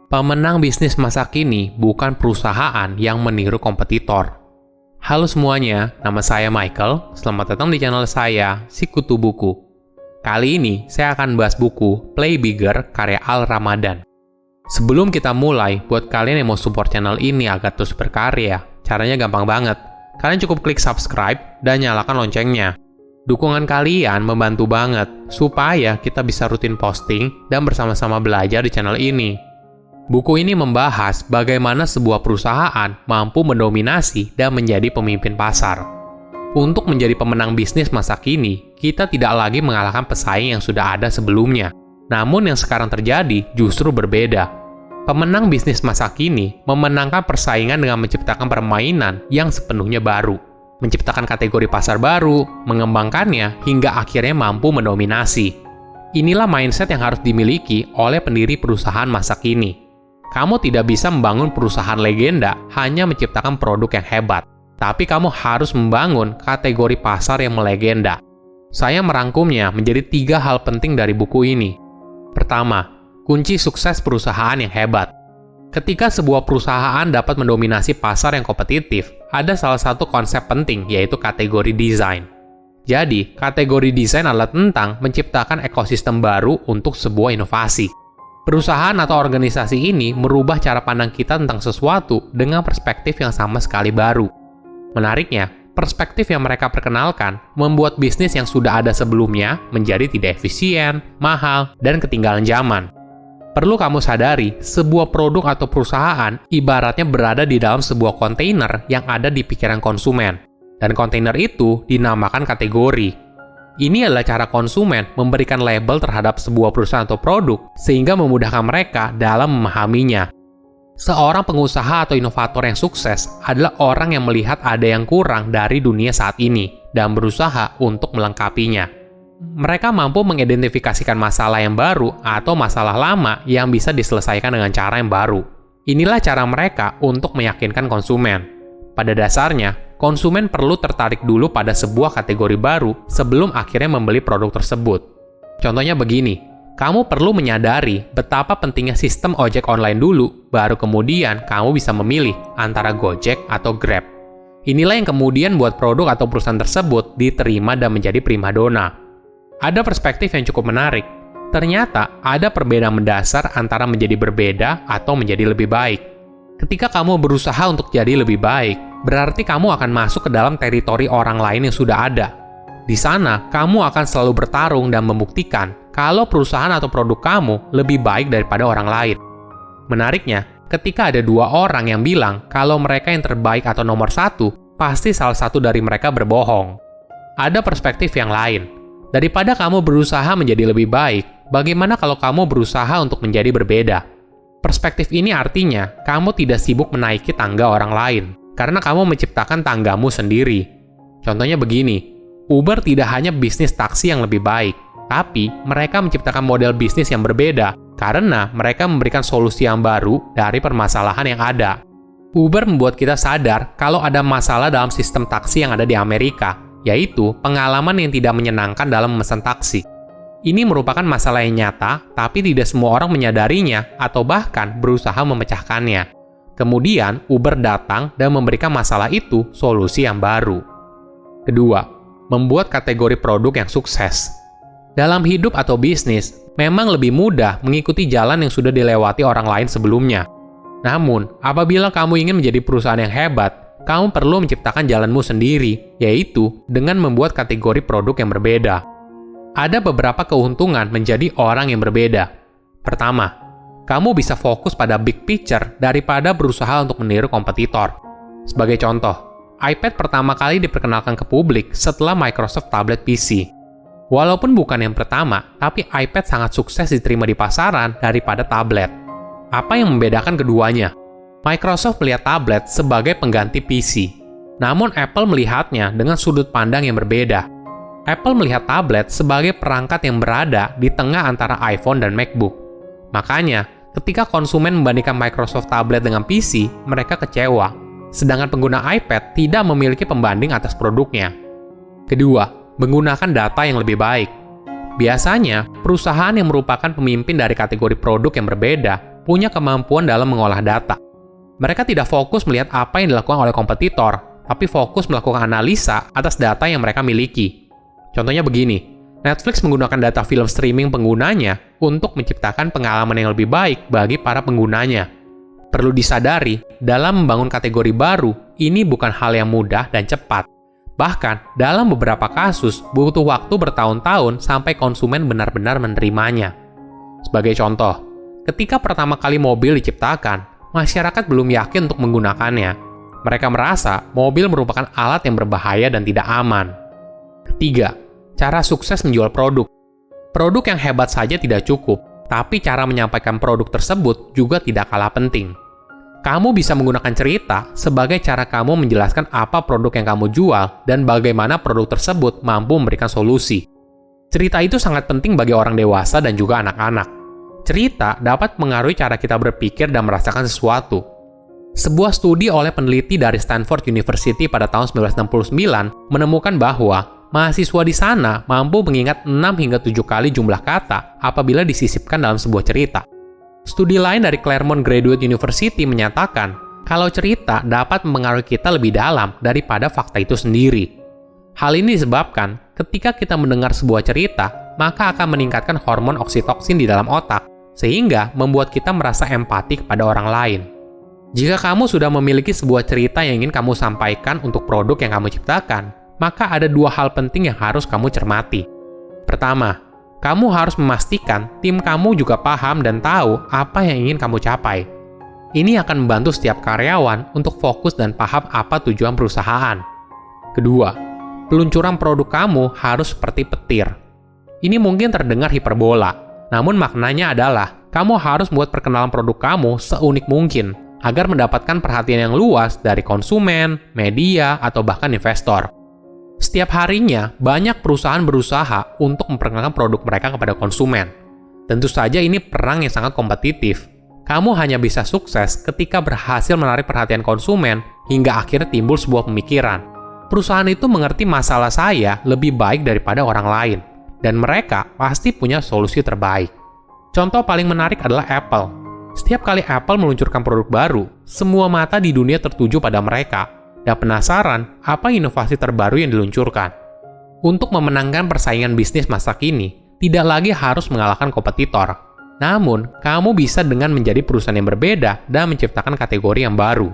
Pemenang bisnis masa kini bukan perusahaan yang meniru kompetitor. Halo semuanya, nama saya Michael. Selamat datang di channel saya, Sikutu Buku. Kali ini saya akan bahas buku Play Bigger karya Al Ramadan. Sebelum kita mulai, buat kalian yang mau support channel ini agar terus berkarya, caranya gampang banget. Kalian cukup klik subscribe dan nyalakan loncengnya. Dukungan kalian membantu banget supaya kita bisa rutin posting dan bersama-sama belajar di channel ini. Buku ini membahas bagaimana sebuah perusahaan mampu mendominasi dan menjadi pemimpin pasar. Untuk menjadi pemenang bisnis masa kini, kita tidak lagi mengalahkan pesaing yang sudah ada sebelumnya. Namun yang sekarang terjadi justru berbeda. Pemenang bisnis masa kini memenangkan persaingan dengan menciptakan permainan yang sepenuhnya baru. Menciptakan kategori pasar baru, mengembangkannya, hingga akhirnya mampu mendominasi. Inilah mindset yang harus dimiliki oleh pendiri perusahaan masa kini. Kamu tidak bisa membangun perusahaan legenda hanya menciptakan produk yang hebat, tapi kamu harus membangun kategori pasar yang melegenda. Saya merangkumnya menjadi 3 hal penting dari buku ini. Pertama, kunci sukses perusahaan yang hebat. Ketika sebuah perusahaan dapat mendominasi pasar yang kompetitif, ada salah satu konsep penting, yaitu kategori desain. Jadi, kategori desain adalah tentang menciptakan ekosistem baru untuk sebuah inovasi. Perusahaan atau organisasi ini merubah cara pandang kita tentang sesuatu dengan perspektif yang sama sekali baru. Menariknya, perspektif yang mereka perkenalkan membuat bisnis yang sudah ada sebelumnya menjadi tidak efisien, mahal, dan ketinggalan zaman. Perlu kamu sadari, sebuah produk atau perusahaan ibaratnya berada di dalam sebuah kontainer yang ada di pikiran konsumen. Dan kontainer itu dinamakan kategori. Ini adalah cara konsumen memberikan label terhadap sebuah perusahaan atau produk sehingga memudahkan mereka dalam memahaminya. Seorang pengusaha atau inovator yang sukses adalah orang yang melihat ada yang kurang dari dunia saat ini dan berusaha untuk melengkapinya. Mereka mampu mengidentifikasikan masalah yang baru atau masalah lama yang bisa diselesaikan dengan cara yang baru. Inilah cara mereka untuk meyakinkan konsumen. Pada dasarnya, konsumen perlu tertarik dulu pada sebuah kategori baru sebelum akhirnya membeli produk tersebut. Contohnya begini, kamu perlu menyadari betapa pentingnya sistem ojek online dulu, baru kemudian kamu bisa memilih antara Gojek atau Grab. Inilah yang kemudian buat produk atau perusahaan tersebut diterima dan menjadi primadona. Ada perspektif yang cukup menarik. Ternyata ada perbedaan mendasar antara menjadi berbeda atau menjadi lebih baik. Ketika kamu berusaha untuk jadi lebih baik, berarti kamu akan masuk ke dalam teritori orang lain yang sudah ada. Di sana, kamu akan selalu bertarung dan membuktikan kalau perusahaan atau produk kamu lebih baik daripada orang lain. Menariknya, ketika ada 2 orang yang bilang kalau mereka yang terbaik atau nomor 1, pasti salah satu dari mereka berbohong. Ada perspektif yang lain. Daripada kamu berusaha menjadi lebih baik, bagaimana kalau kamu berusaha untuk menjadi berbeda? Perspektif ini artinya, kamu tidak sibuk menaiki tangga orang lain, karena kamu menciptakan tanggamu sendiri. Contohnya begini, Uber tidak hanya bisnis taksi yang lebih baik, tapi mereka menciptakan model bisnis yang berbeda, karena mereka memberikan solusi yang baru dari permasalahan yang ada. Uber membuat kita sadar kalau ada masalah dalam sistem taksi yang ada di Amerika, yaitu pengalaman yang tidak menyenangkan dalam memesan taksi. Ini merupakan masalah yang nyata, tapi tidak semua orang menyadarinya atau bahkan berusaha memecahkannya. Kemudian, Uber datang dan memberikan masalah itu solusi yang baru. Kedua, membuat kategori produk yang sukses. Dalam hidup atau bisnis, memang lebih mudah mengikuti jalan yang sudah dilewati orang lain sebelumnya. Namun, apabila kamu ingin menjadi perusahaan yang hebat, kamu perlu menciptakan jalanmu sendiri, yaitu dengan membuat kategori produk yang berbeda. Ada beberapa keuntungan menjadi orang yang berbeda. Pertama, kamu bisa fokus pada big picture daripada berusaha untuk meniru kompetitor. Sebagai contoh, iPad pertama kali diperkenalkan ke publik setelah Microsoft Tablet PC. Walaupun bukan yang pertama, tapi iPad sangat sukses diterima di pasaran daripada tablet. Apa yang membedakan keduanya? Microsoft melihat tablet sebagai pengganti PC. Namun Apple melihatnya dengan sudut pandang yang berbeda. Apple melihat tablet sebagai perangkat yang berada di tengah antara iPhone dan MacBook. Makanya, ketika konsumen membandingkan Microsoft tablet dengan PC, mereka kecewa. Sedangkan pengguna iPad tidak memiliki pembanding atas produknya. Kedua, menggunakan data yang lebih baik. Biasanya, perusahaan yang merupakan pemimpin dari kategori produk yang berbeda punya kemampuan dalam mengolah data. Mereka tidak fokus melihat apa yang dilakukan oleh kompetitor, tapi fokus melakukan analisa atas data yang mereka miliki. Contohnya begini, Netflix menggunakan data film streaming penggunanya untuk menciptakan pengalaman yang lebih baik bagi para penggunanya. Perlu disadari, dalam membangun kategori baru, ini bukan hal yang mudah dan cepat. Bahkan, dalam beberapa kasus, butuh waktu bertahun-tahun sampai konsumen benar-benar menerimanya. Sebagai contoh, ketika pertama kali mobil diciptakan, masyarakat belum yakin untuk menggunakannya. Mereka merasa mobil merupakan alat yang berbahaya dan tidak aman. Ketiga, cara sukses menjual produk. Produk yang hebat saja tidak cukup, tapi cara menyampaikan produk tersebut juga tidak kalah penting. Kamu bisa menggunakan cerita sebagai cara kamu menjelaskan apa produk yang kamu jual dan bagaimana produk tersebut mampu memberikan solusi. Cerita itu sangat penting bagi orang dewasa dan juga anak-anak. Cerita dapat mengaruhi cara kita berpikir dan merasakan sesuatu. Sebuah studi oleh peneliti dari Stanford University pada tahun 1969 menemukan bahwa mahasiswa di sana mampu mengingat 6 hingga 7 kali jumlah kata apabila disisipkan dalam sebuah cerita. Studi lain dari Claremont Graduate University menyatakan kalau cerita dapat mempengaruhi kita lebih dalam daripada fakta itu sendiri. Hal ini disebabkan ketika kita mendengar sebuah cerita, maka akan meningkatkan hormon oksitoksin di dalam otak, sehingga membuat kita merasa empati kepada orang lain. Jika kamu sudah memiliki sebuah cerita yang ingin kamu sampaikan untuk produk yang kamu ciptakan, maka ada 2 hal penting yang harus kamu cermati. Pertama, kamu harus memastikan tim kamu juga paham dan tahu apa yang ingin kamu capai. Ini akan membantu setiap karyawan untuk fokus dan paham apa tujuan perusahaan. Kedua, peluncuran produk kamu harus seperti petir. Ini mungkin terdengar hiperbola, namun maknanya adalah kamu harus membuat perkenalan produk kamu seunik mungkin agar mendapatkan perhatian yang luas dari konsumen, media, atau bahkan investor. Setiap harinya, banyak perusahaan berusaha untuk memperkenalkan produk mereka kepada konsumen. Tentu saja ini perang yang sangat kompetitif. Kamu hanya bisa sukses ketika berhasil menarik perhatian konsumen hingga akhirnya timbul sebuah pemikiran. Perusahaan itu mengerti masalah saya lebih baik daripada orang lain, dan mereka pasti punya solusi terbaik. Contoh paling menarik adalah Apple. Setiap kali Apple meluncurkan produk baru, semua mata di dunia tertuju pada mereka, dan penasaran apa inovasi terbaru yang diluncurkan. Untuk memenangkan persaingan bisnis masa kini, tidak lagi harus mengalahkan kompetitor. Namun, kamu bisa dengan menjadi perusahaan yang berbeda dan menciptakan kategori yang baru.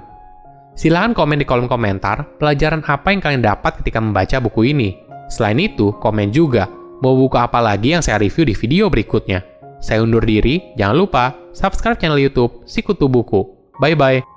Silahkan komen di kolom komentar pelajaran apa yang kalian dapat ketika membaca buku ini. Selain itu, komen juga mau buku apa lagi yang saya review di video berikutnya. Saya undur diri, jangan lupa subscribe channel YouTube Sikutu Buku. Bye-bye.